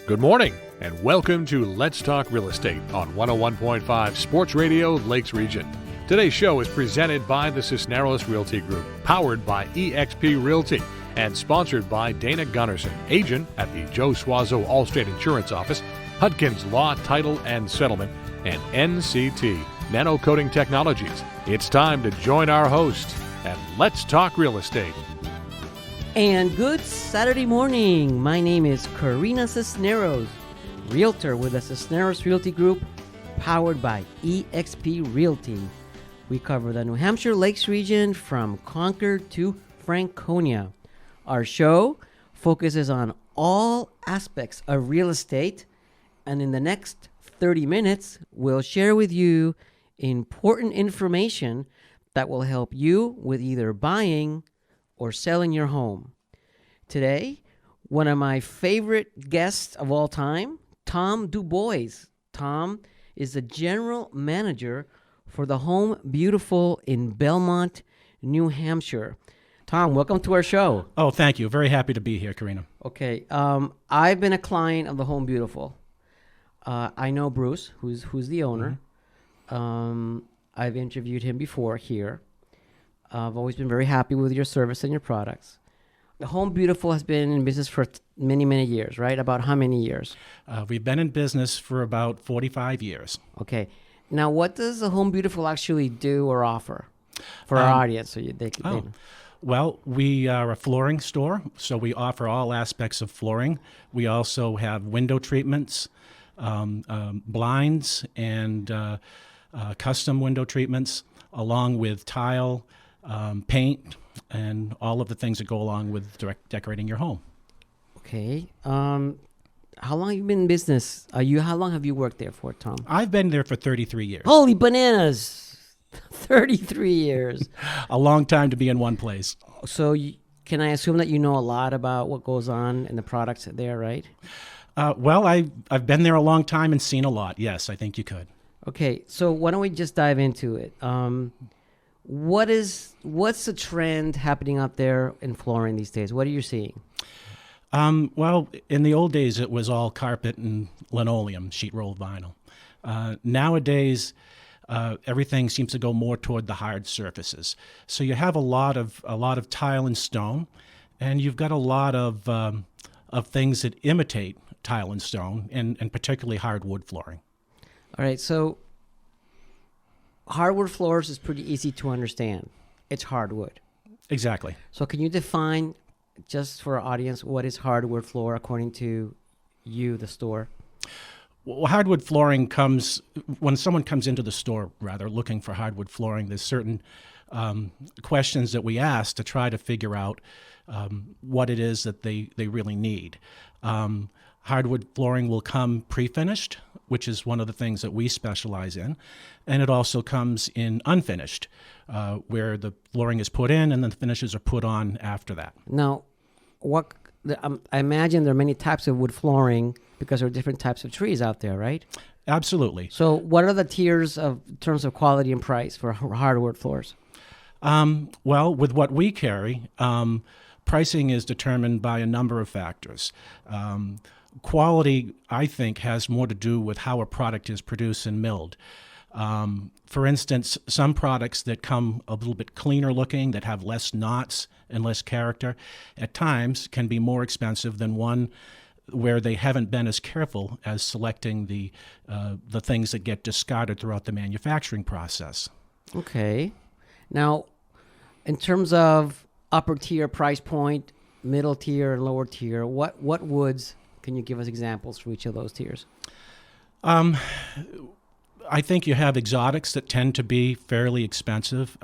Good morning, and welcome to Let's Talk Real Estate on 101.5 Sports Radio Lakes Region. Today's show is presented by the Cisneros Realty Group, powered by eXp Realty, and sponsored by Dana Gunnarsson, agent at the Joe Suazo Allstate Insurance Office, Hudkins Law, Title and Settlement, and NCT, Nano Coating Technologies. It's time to join our host at Let's Talk Real Estate. And good Saturday morning. My name is Corina Cisneros, realtor with the Cisneros Realty Group, powered by eXp Realty. We cover the New Hampshire Lakes region from Concord to Franconia. Our show focuses on all aspects of real estate, and in the next 30 minutes, we'll share with you important information that will help you with either buying or selling your home. Today, one of my favorite guests of all time, Tom DuBois. Tom is the general manager for the Home Beautiful in Belmont, New Hampshire. Tom, welcome to our show. Oh, thank you. Very happy to be here, Corina. Okay, I've been a client of the Home Beautiful. I know Bruce, who's the owner. Mm-hmm. I've interviewed him before here. I've always been very happy with your service and your products. The Home Beautiful has been in business for many, many years, right? About how many years? We've been in business for about 45 years. Okay. Now, what does the Home Beautiful actually do or offer for our audience? So Well, we are a flooring store, so we offer all aspects of flooring. We also have window treatments, blinds, and custom window treatments, along with tile, paint, and all of the things that go along with decorating your home. Okay. How long have you been in business? How long have you worked there for, Tom? I've been there for 33 years. Holy bananas! 33 years. A long time to be in one place. So can I assume that you know a lot about what goes on in the products there, right? Well, I've been there a long time and seen a lot. Yes, I think you could. Okay, so why don't we just dive into it? What's the trend happening out there in flooring these days? What are you seeing? Well, in the old days, it was all carpet and linoleum, sheet rolled vinyl. Nowadays, everything seems to go more toward the hard surfaces. So you have a lot of tile and stone, and you've got a lot of things that imitate tile and stone, and particularly hardwood flooring. All right, so hardwood floors is pretty easy to understand. It's hardwood. Exactly. So can you define, just for our audience, what is hardwood floor according to you, the store? Well, hardwood flooring comes, when someone comes into the store, rather, looking for hardwood flooring, there's certain questions that we ask to try to figure out what it is that they really need. Hardwood flooring will come pre-finished, which is one of the things that we specialize in. And it also comes in unfinished, where the flooring is put in and then the finishes are put on after that. Now, I imagine there are many types of wood flooring because there are different types of trees out there, right? Absolutely. So what are the tiers in terms of quality and price for hardwood floors? Well, with what we carry, pricing is determined by a number of factors. Quality, I think, has more to do with how a product is produced and milled. For instance, some products that come a little bit cleaner looking, that have less knots and less character, at times can be more expensive than one where they haven't been as careful as selecting the things that get discarded throughout the manufacturing process. Okay. Now, in terms of upper tier price point, middle tier, and lower tier, what woods can you give us examples for each of those tiers? I think you have exotics that tend to be fairly expensive.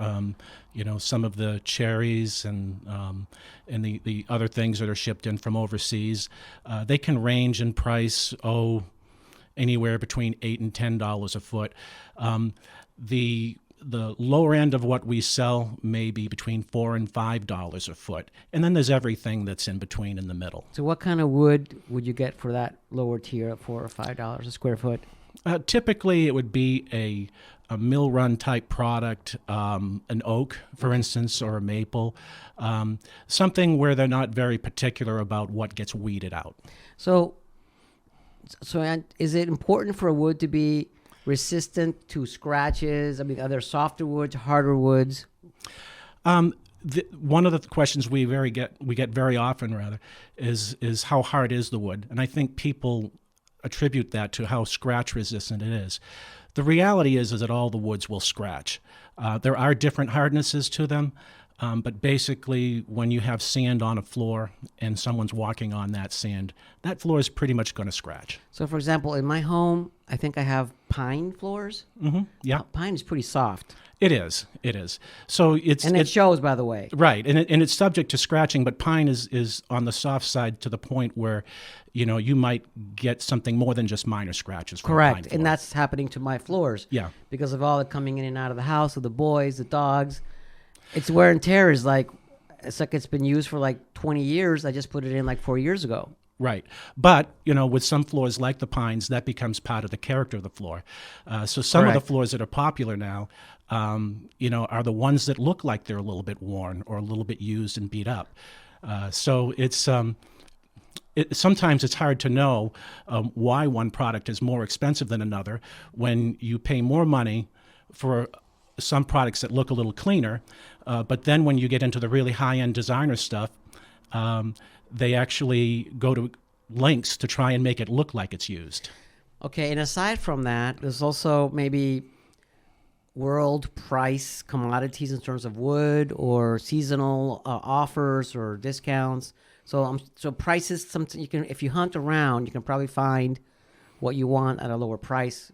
Some of the cherries and the other things that are shipped in from overseas, they can range in price, anywhere between $8 and $10 a foot. The lower end of what we sell may be between $4 and $5 a foot. And then there's everything that's in between in the middle. So what kind of wood would you get for that lower tier at $4 or $5 a square foot? Typically, it would be a mill run type product, an oak, for instance, or a maple, something where they're not very particular about what gets weeded out. So So is it important for a wood to be resistant to scratches? I mean, are there softer woods, harder woods? One of the questions we get very often rather is how hard is the wood, and I think people attribute that to how scratch resistant it is. The reality is that all the woods will scratch. There are different hardnesses to them, but basically when you have sand on a floor and someone's walking on that sand, that floor is pretty much going to scratch. So, for example, in my home, I think I have pine floors. Mm-hmm. Yeah, pine is pretty soft. It is. So it shows, by the way. Right, and it's subject to scratching, but pine is on the soft side to the point where, you might get something more than just minor scratches from a pine Correct, floor. and that's happening to my floors. Yeah. Because of all the coming in and out of the house, of the boys, the dogs. It's wear and tear is like, it's been used for like 20 years. I just put it in like 4 years ago. Right. But, with some floors like the pines, that becomes part of the character of the floor. So some of the Correct. floors that are popular now, are the ones that look like they're a little bit worn or a little bit used and beat up. So sometimes it's hard to know why one product is more expensive than another when you pay more money for some products that look a little cleaner, but then when you get into the really high-end designer stuff, they actually go to lengths to try and make it look like it's used. Okay, and aside from that, there's also maybe world price commodities in terms of wood or seasonal offers or discounts. So prices, something you can, if you hunt around, you can probably find what you want at a lower price.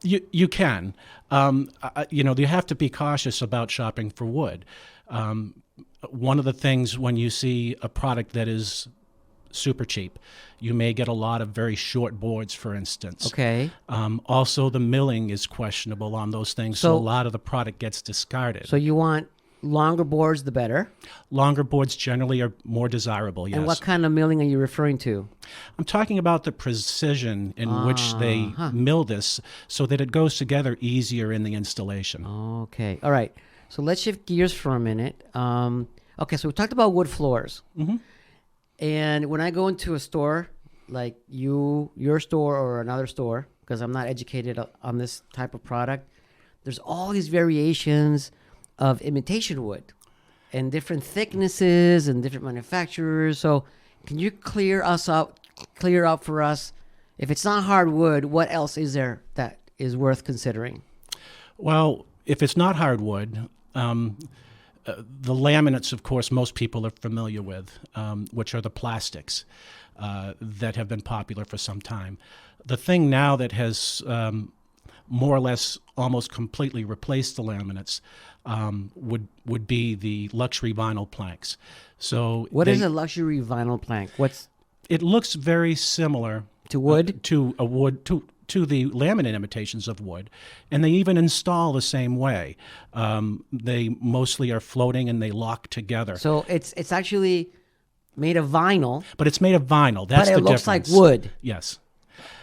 You can. You have to be cautious about shopping for wood. One of the things when you see a product that is super cheap, you may get a lot of very short boards, for instance. Okay. Also, the milling is questionable on those things, so a lot of the product gets discarded. So you want longer boards, the better? Longer boards generally are more desirable, yes. And what kind of milling are you referring to? I'm talking about the precision in which they mill this so that it goes together easier in the installation. Okay. All right. So let's shift gears for a minute. Okay, so we talked about wood floors. Mm-hmm. And when I go into a store, like your store or another store, because I'm not educated on this type of product, there's all these variations of imitation wood and different thicknesses and different manufacturers. So can you clear out for us, if it's not hardwood, what else is there that is worth considering? Well, if it's not hardwood, the laminates, of course, most people are familiar with, which are the plastics that have been popular for some time. The thing now that has more or less almost completely replaced the laminates would be the luxury vinyl planks. So what is a luxury vinyl plank? It looks very similar to wood? To the laminate imitations of wood, and they even install the same way. They mostly are floating and they lock together. So it's actually made of vinyl. But it's made of vinyl. That's the difference. But it looks like wood. Yes.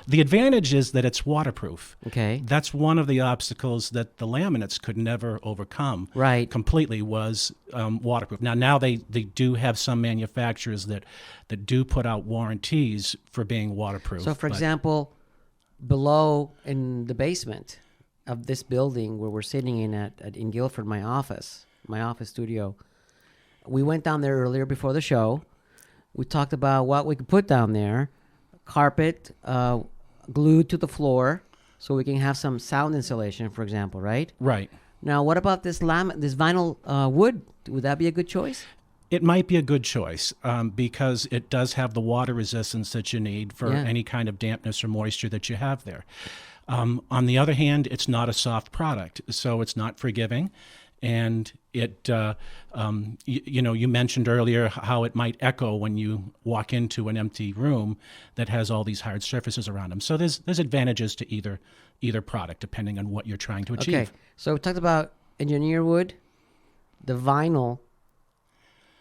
The advantage is that it's waterproof. Okay. That's one of the obstacles that the laminates could never overcome. Right. Completely was waterproof. Now they do have some manufacturers that do put out warranties for being waterproof. So, for example, below in the basement of this building where we're sitting in Guilford, my office studio, we went down there earlier before the show. We talked about what we could put down there. Carpet glued to the floor so we can have some sound insulation, for example, right? Right. Now, what about this vinyl wood? Would that be a good choice? It might be a good choice because it does have the water resistance that you need for any kind of dampness or moisture that you have there. On the other hand, it's not a soft product, so it's not forgiving. And it, you mentioned earlier how it might echo when you walk into an empty room that has all these hard surfaces around them. So there's advantages to either product depending on what you're trying to achieve. Okay, so we talked about engineer wood, the vinyl.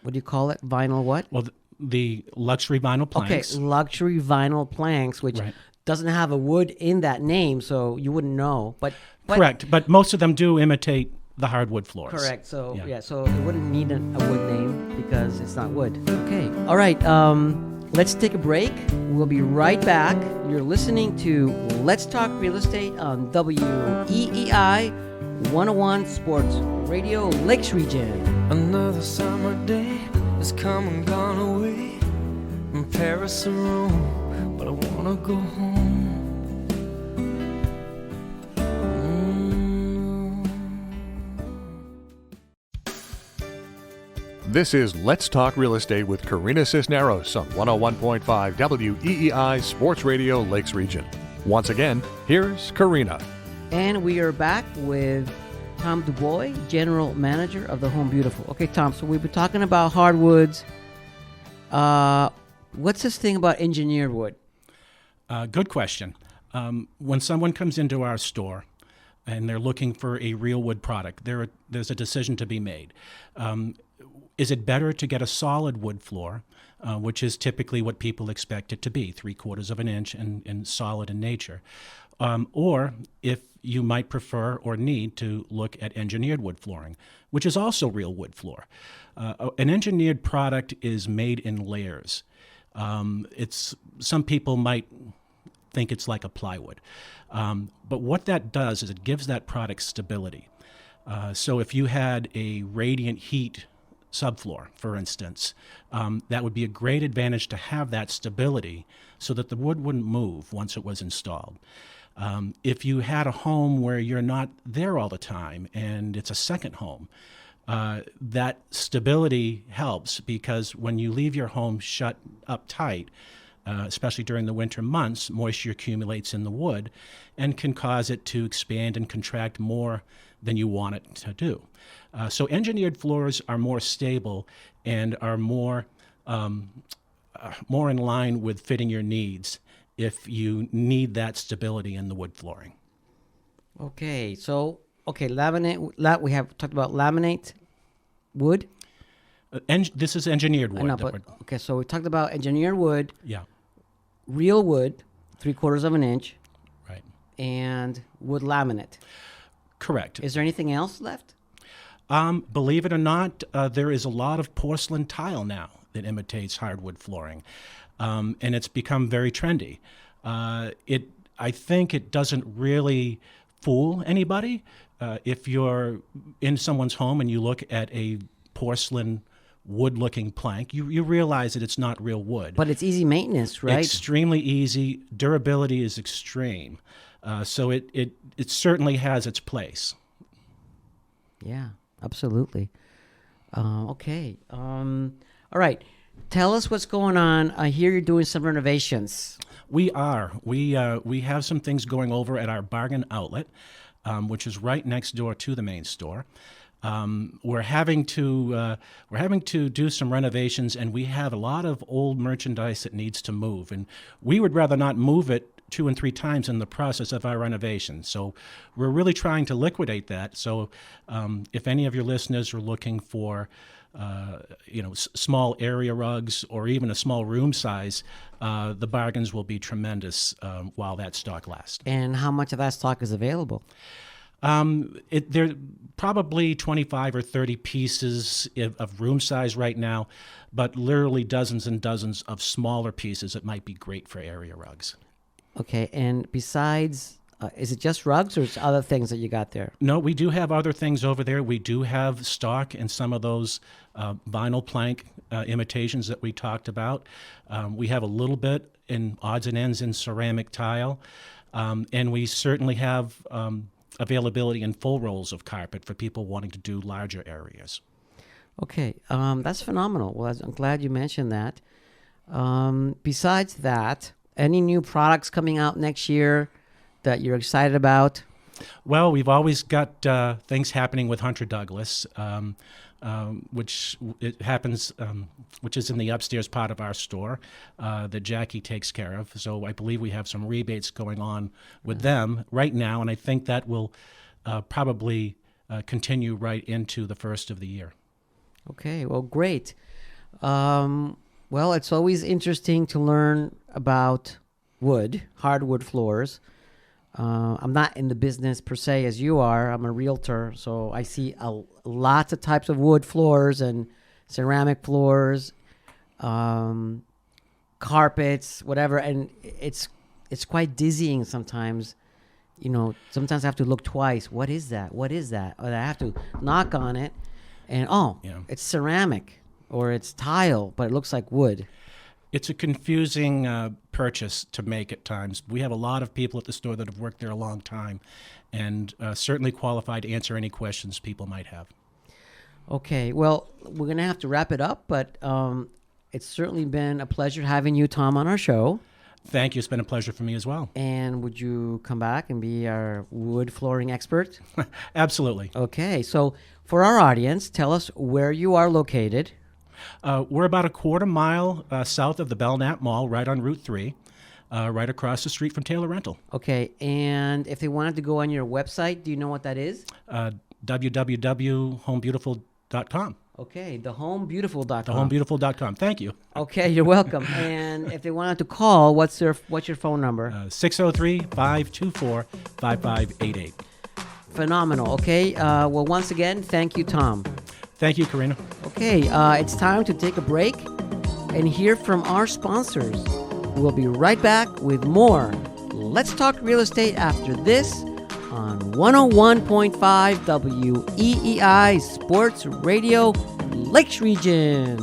What do you call it? Vinyl what? Well, the luxury vinyl planks. Okay, luxury vinyl planks, which doesn't have a wood in that name, so you wouldn't know. But correct, but most of them do imitate the hardwood floors. Correct. So so it wouldn't need a wood name because it's not wood. Okay. All right. Let's take a break. We'll be right back. You're listening to Let's Talk Real Estate on WEEI 101 Sports Radio Lakes Region. Another summer day has come and gone away from Paris or Rome, but I wanna go home. This is Let's Talk Real Estate with Corina Cisneros on 101.5 WEEI Sports Radio Lakes Region. Once again, here's Corina. And we are back with Tom DuBois, General Manager of the Home Beautiful. Okay, Tom, so we've been talking about hardwoods. What's this thing about engineered wood? Good question. When someone comes into our store and they're looking for a real wood product, there's a decision to be made. Is it better to get a solid wood floor, which is typically what people expect it to be, 3/4 of an inch and solid in nature? Or if you might prefer or need to look at engineered wood flooring, which is also real wood floor. An engineered product is made in layers. Some people might think it's like a plywood. But what that does is it gives that product stability. So if you had a radiant heat subfloor, for instance, that would be a great advantage to have that stability so that the wood wouldn't move once it was installed. If you had a home where you're not there all the time and it's a second home, that stability helps because when you leave your home shut up tight, especially during the winter months, moisture accumulates in the wood and can cause it to expand and contract more than you want it to do. So engineered floors are more stable and are more in line with fitting your needs if you need that stability in the wood flooring. Okay, so laminate. We have talked about laminate wood. This is engineered wood. Okay, so we talked about engineered wood. Yeah. Real wood, 3/4 of an inch. Right. And wood laminate. Correct. Is there anything else left? Believe it or not, there is a lot of porcelain tile now that imitates hardwood flooring, and it's become very trendy. I think it doesn't really fool anybody. If you're in someone's home and you look at a porcelain wood-looking plank, you realize that it's not real wood. But it's easy maintenance, right? Extremely easy. Durability is extreme. So it certainly has its place. Yeah, absolutely. Okay. All right. Tell us what's going on. I hear you're doing some renovations. We are. We have some things going over at our bargain outlet, which is right next door to the main store. We're having to do some renovations, and we have a lot of old merchandise that needs to move, and we would rather not move it 2 and 3 times in the process of our renovation. So we're really trying to liquidate that. So if any of your listeners are looking for small area rugs or even a small room size, the bargains will be tremendous while that stock lasts. And how much of that stock is available? There are probably 25 or 30 pieces of room size right now, but literally dozens and dozens of smaller pieces that might be great for area rugs. Okay, and besides, is it just rugs or is other things that you got there? No, we do have other things over there. We do have stock in some of those vinyl plank imitations that we talked about. We have a little bit in odds and ends in ceramic tile, and we certainly have availability in full rolls of carpet for people wanting to do larger areas. Okay, that's phenomenal. Well, I'm glad you mentioned that. Besides that, any new products coming out next year that you're excited about? Well, we've always got things happening with Hunter Douglas, which is in the upstairs part of our store that Jackie takes care of. So I believe we have some rebates going on with them right now, and I think that will probably continue right into the first of the year. Okay, well, great. Well, it's always interesting to learn about wood, hardwood floors. I'm not in the business per se as you are. I'm a realtor, so I see lots of types of wood floors and ceramic floors. carpets, whatever, and it's quite dizzying sometimes. Sometimes I have to look twice. What is that? What is that? Or I have to knock on it, and it's ceramic or it's tile, but it looks like wood. It's a confusing purchase to make at times. We have a lot of people at the store that have worked there a long time, and certainly qualified to answer any questions people might have. Okay, well, we're going to have to wrap it up, but it's certainly been a pleasure having you, Tom, on our show. Thank you. It's been a pleasure for me as well. And would you come back and be our wood flooring expert? Absolutely. Okay, so for our audience, tell us where you are located. We're about a quarter mile south of the Belmont Mall, right on Route 3, right across the street from Taylor Rental. Okay, and if they wanted to go on your website, do you know what that is? www.homebeautiful.com. Okay, thehomebeautiful.com. Thehomebeautiful.com. Thank you. Okay, you're welcome. And if they wanted to call, what's your phone number? 603-524-5588. Phenomenal. Okay, well, once again, thank you, Tom. Thank you, Corina. Okay, it's time to take a break and hear from our sponsors. We'll be right back with more Let's Talk Real Estate after this on 101.5 WEEI Sports Radio, Lakes Region.